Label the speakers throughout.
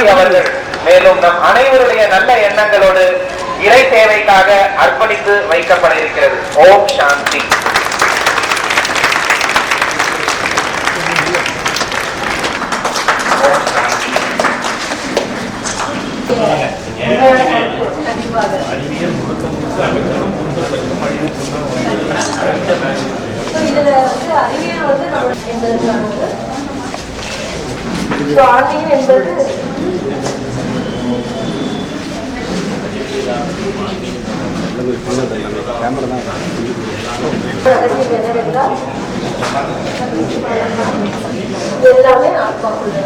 Speaker 1: சாந்தி அவர்கள் மேலும் நம் அனைவருடைய நல்ல எண்ணங்களோடு இறை தேவைக்காக அர்ப்பணித்து வைக்கப்பட இருக்கிறது. ஓம் சாந்தி.
Speaker 2: எல்லாமே ஆத்மாக்குள்ள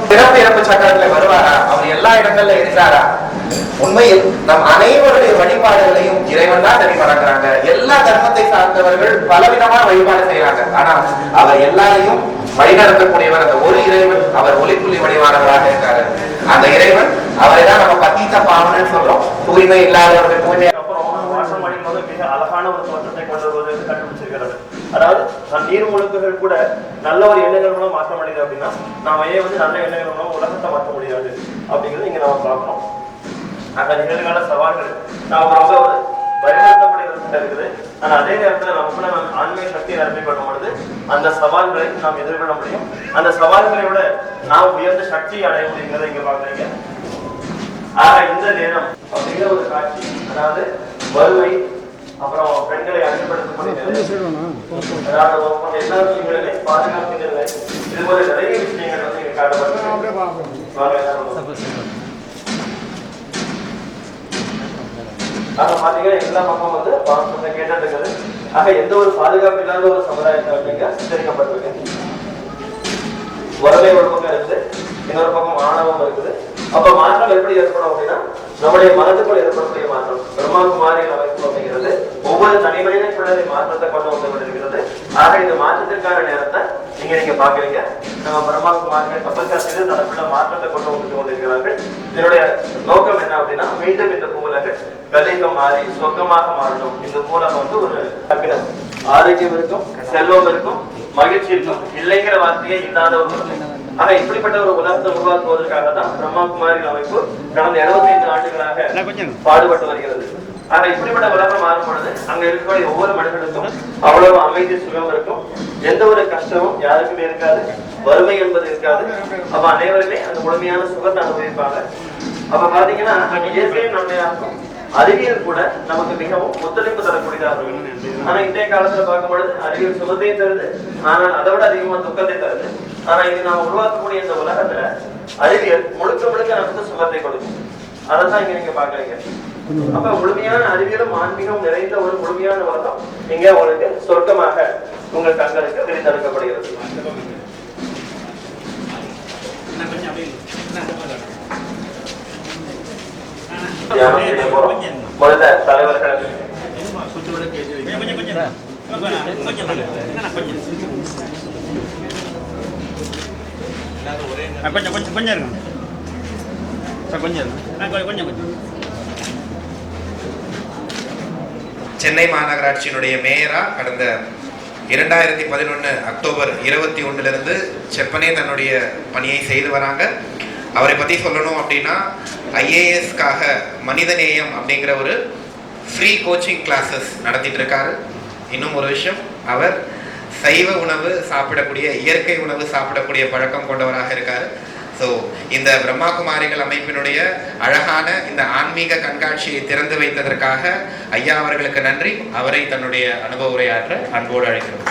Speaker 1: பிறப்பு இறப்பு சக்கரத்துல வருவாரா? அவர் எல்லா இடங்கள்ல இருந்தாரா? உண்மையில் நம் அனைவருடைய வழிபாடுகளையும் இறைவன் தான் சரி பறக்கிறாங்க. எல்லா தர்மத்தை சார்ந்தவர்கள் பலவிதமான வழிபாடு செய்யறாங்க. ஆனா அவர் எல்லாரையும் வழிநடத்தக்கூடியவர் அந்த ஒரு இறைவன். அவர் ஒளிப்புள்ளி வடிவானவராக இருக்காரு. அந்த இறைவன் அவரை தான் நம்ம பத்தீத்த பாவனன்னு சொல்றோம். தூய்மை இல்லாதவர்கள் தூய்மை
Speaker 3: மிக அழகான ஒரு தோற்றத்தை கொண்டு வருவது கண்டுபிடிச்சிருக்கிறது. அதாவது நீர் முழுக்குகள் கூட நல்ல ஒரு எண்ணங்கள் மூலம் மாற்ற முடியுது அப்படின்னா நாம ஏன் நல்ல எண்ணங்கள் மூலம் உலகத்தை மாற்ற முடியாது அப்படிங்கிறது இங்க நம்ம பார்க்கணும். அந்த நிகழ்கால சவால்கள் நாம ரொம்ப ஒரு வலியுறுத்தப்படுகிறது இருக்குது. ஆனா அதே நேரத்துல நமக்குள்ள ஆன்மீக சக்தியை நன்மைப்படும் பொழுது அந்த சவால்களை நாம் எதிர்கொள்ள முடியும். அந்த சவால்களை விட நாம் உயர்ந்த சக்தியை அடைய முடியுங்கிறத இங்க பாக்குறீங்க. ஆக இந்த நேரம் அப்படிங்கிற ஒரு காட்சி, அதாவது வறுமை, அப்புறம் பெண்களை அடிமைப்படுத்தக்கூடியது, எல்லா விஷயங்களிலே பாதுகாப்புங்கிறது, இது போல நிறைய விஷயங்கள் வந்து இங்க காட்டப்பட்டு ஆக பாத்தீங்கன்னா எல்லா பக்கம் வந்து கேட்டு இருக்குது. ஆக எந்த ஒரு பாதுகாப்பு இல்லாத ஒரு சமுதாயத்தை அப்படிங்க சித்தரிக்கப்பட்டிருக்கு. வறுமை ஒரு பக்கம் இருக்குது, இன்னொரு பக்கம் ஆணவம் இருக்குது. அப்ப மாற்றம் எப்படி ஏற்படும் அப்படின்னா நம்முடைய மனதுக்குள் ஏற்படக்கூடிய மாற்றம் பிரம்மாகுமாரிகள் அமைப்பு அப்படிங்கிறது ஒவ்வொரு தனிமனிதனுக்குள்ளதை மாற்றத்தை கொண்டு வந்து கொண்டிருக்கிறது. ஆக இந்த மாற்றத்திற்கான நேரத்தை நீங்க பாக்குறீங்க. நம்ம பிரம்மாகுமாரிகள் தபஸ்காசிரியர் தனக்குள்ள மாற்றத்தை கொண்டு வந்து கொண்டிருக்கிறார்கள். இதனுடைய நோக்கம் என்ன அப்படின்னா மீண்டும் இந்த பூலகங்கள் கலிகம் மாறி சொர்க்கமாக மாறணும். இந்த பூலகம் வந்து ஒரு அக்கிரம், ஆரோக்கியம் இருக்கும், செல்வம் இருக்கும், மகிழ்ச்சி இருக்கும், இல்லைங்கிற வார்த்தையே இல்லாத ஒரு. ஆக இப்படிப்பட்ட ஒரு உலகத்தை உருவாக்குவதற்காக தான் பிரம்மாகுமாரிகள் அமைப்பு கடந்த 75 ஆண்டுகளாக பாடுபட்டு வருகிறது. ஆக இப்படிப்பட்ட உலகம் மாறும் பொழுது அங்க இருக்கக்கூடிய ஒவ்வொரு மனிதனுக்கும் அவ்வளவு அமைதி சுகம் இருக்கும். எந்த ஒரு கஷ்டமும் யாருக்குமே இருக்காது, வறுமை என்பது இருக்காது. அப்ப அனைவருமே அந்த முழுமையான சுகத்தை அனுபவிப்பாங்க. அப்ப பாத்தீங்கன்னா இயற்கையும் நன்மையா இருக்கும். அறிவியல் கூட நமக்கு மிகவும் ஒத்துழைப்பு தரக்கூடியதாக இருக்கும். ஆனா இன்றைய காலத்துல பார்க்கும் பொழுது அறிவியல் சுகத்தையும் தருது, ஆனால் அதை விட அதிகமா துக்கத்தை தருது. ஆனா இது நாம உருவாக்கக்கூடிய இந்த உலகத்துல அறிவியல் முழுக்க முழுக்க நமக்கு சுகத்தை கொடுக்கும். அதைத்தான் இங்க நீங்க பாக்குறீங்க. அப்ப முழுமையான அறிவியலும் ஆன்மீகம் நிறைந்த ஒரு முழுமையான உலகம் இங்க உங்களுக்கு சொர்க்கமாக உங்கள் கண்களுக்கு விரித்தெடுக்கப்படுகிறது. முதல்ல தலைவர்கள்
Speaker 1: சென்னை மாநகராட்சியினுடைய மேயரா கடந்த 2011 அக்டோபர் 21 செப்பனே தன்னுடைய பணியை செய்து வராங்க. அவரை பற்றி சொல்லணும் அப்படின்னா ஐஏஎஸ்க்காக மனிதநேயம் அப்படிங்கிற ஒரு ஃப்ரீ கோச்சிங் கிளாஸஸ் நடத்திட்டு இருக்காரு. இன்னும் ஒரு விஷயம், அவர் சைவ உணவு சாப்பிடக்கூடிய, இயற்கை உணவு சாப்பிடக்கூடிய பழக்கம் கொண்டவராக இருக்காரு. ஸோ இந்த பிரம்மாகுமாரிகள் அமைப்பினுடைய அழகான இந்த ஆன்மீக கண்காட்சியை திறந்து வைத்ததற்காக ஐயா அவர்களுக்கு நன்றி. அவரை தன்னுடைய அனுபவ உரையாற்ற அன்போடு அழைக்கிறோம்.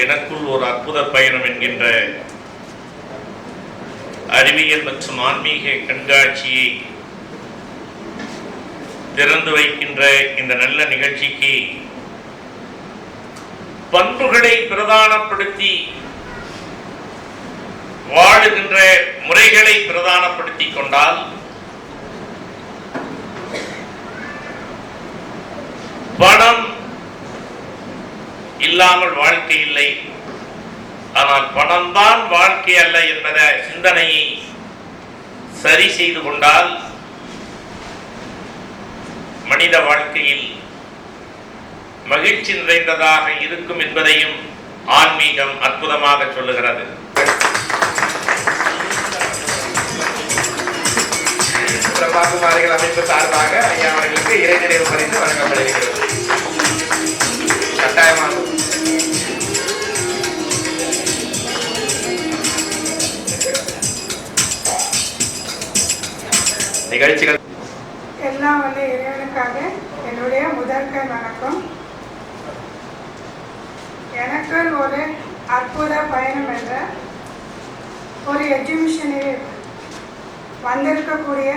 Speaker 4: எனக்குள் ஒரு அற்புத பயணம் என்கின்ற அறிவியல் மற்றும் ஆன்மீக கண்காட்சியை திறந்து வைக்கின்ற இந்த நல்ல நிகழ்ச்சிக்கு பண்புகளை பிரதானப்படுத்தி வாழுகின்ற முறைகளை பிரதானப்படுத்தி கொண்டால் பணம் இல்லாமல் வாழ்க்கை இல்லை, ஆனால் பணம்தான் வாழ்க்கை அல்ல என்பத சிந்தனையை சரி செய்து கொண்டால் மனித வாழ்க்கையில் மகிழ்ச்சி நிறைந்ததாக இருக்கும் என்பதையும் ஆன்மீகம் அற்புதமாக சொல்லுகிறது.
Speaker 1: பிரம்மாகுமாரிகள் அமைப்பு சார்பாக ஐயா அவர்களுக்கு இறைநினைவு பரிசு வழங்கப்படுகிறது. கட்டாயமாக நிகழ்ச்சிகள்
Speaker 5: எல்லாம் வந்து இறைவனுக்காக என்னுடைய முதற்கண் வணக்கம். எனக்கு ஒரு அற்புத பயணம் என்ற ஒரு எக்ஸிபிஷனில் வந்திருக்கக்கூடிய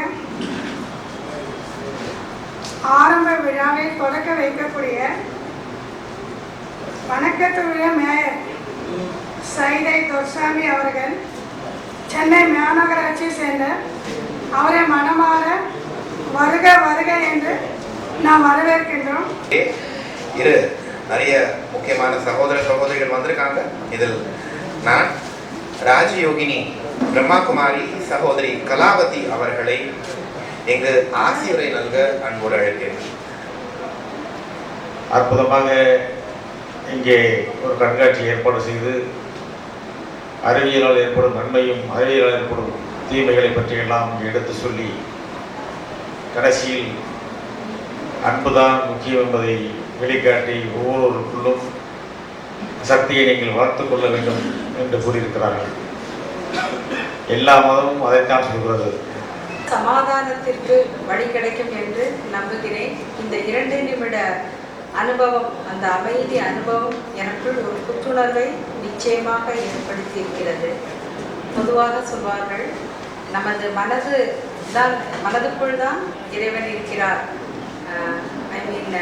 Speaker 5: ஆரம்ப விழாவை தொடக்க வைக்கக்கூடிய வணக்கத்துடைய மேயர் சைதை துர்சாமி அவர்கள் சென்னை மாநகராட்சியை சேர்ந்த அவரை மனமாற வருக வருக என்று நாம் வரவேற்கின்றோம்.
Speaker 1: இரு நிறைய முக்கியமான சகோதர சகோதரிகள் வந்திருக்காங்க. இதில் நான் ராஜயோகினி பிரம்மாகுமாரி சகோதரி கலாவதி அவர்களை இங்கு ஆசியுரை நல்க அன்போடு அழைக்கிறேன்.
Speaker 6: அற்புதமாக இங்கே ஒரு கண்காட்சி ஏற்பாடு செய்து அறிவியலால் ஏற்படும் நன்மையும் அறிவியலால் ஏற்படும் தீமைகளை பற்றியெல்லாம் எடுத்து சொல்லி கடைசியில் அன்புதான் முக்கியம் என்பதை வெளிக்காட்டி ஒவ்வொருவருக்குள்ளும் சக்தியை நீங்கள் வளர்த்துக் கொள்ள வேண்டும் என்று கூறியிருக்கிறார்கள். எல்லா மதமும் அதைத்தான் சொல்கிறது.
Speaker 7: சமாதானத்திற்கு வழி கிடைக்கும் என்று நம்புகிறேன். இந்த 2 நிமிட அனுபவம், அந்த அமைதி அனுபவம் எனக்குள் ஒரு புத்துணர்வை நிச்சயமாக ஏற்படுத்தியிருக்கிறது. பொதுவாக சொல்வார்கள், நமது மனதுக்குள் தான் இறைவன் இருக்கிறார். I mean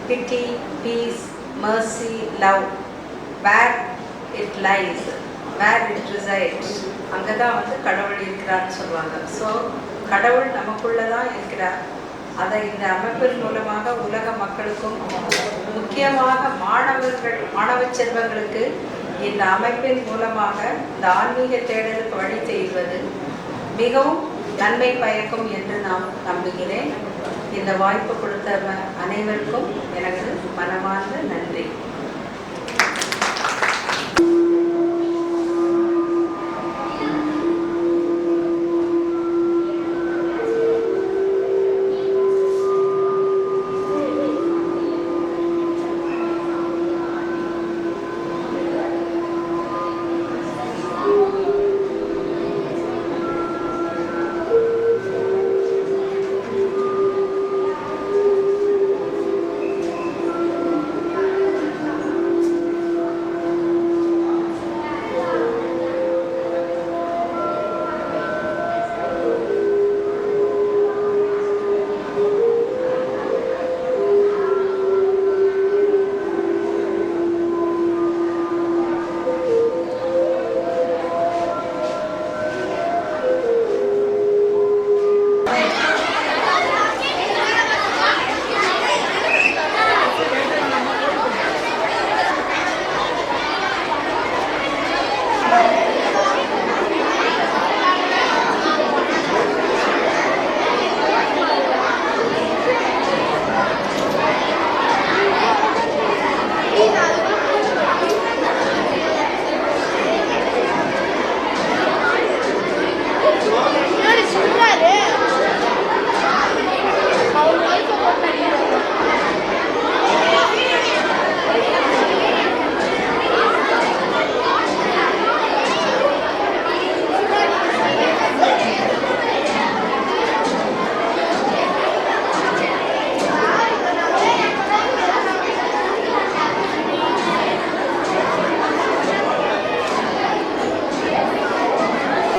Speaker 7: pity, peace, mercy, love, where it lies, where it resides, அங்கே தான் வந்து கடவுள் இருக்கிறார்னு சொல்லுவாங்க. ஸோ கடவுள் நமக்குள்ளே தான் இருக்கிறார். அதை இந்த அமைப்பின் மூலமாக உலக மக்களுக்கும் முக்கியமாக மாணவ செல்வங்களுக்கு இந்த அமைப்பின் மூலமாக இந்த ஆன்மீக தேடலுக்கு வழி செய்வது மிகவும் நன்மை பயக்கும் என்று நான் நம்புகிறேன். இந்த வாய்ப்பு கொடுத்த அனைவருக்கும் எனக்கு மனமார்ந்த நன்றி.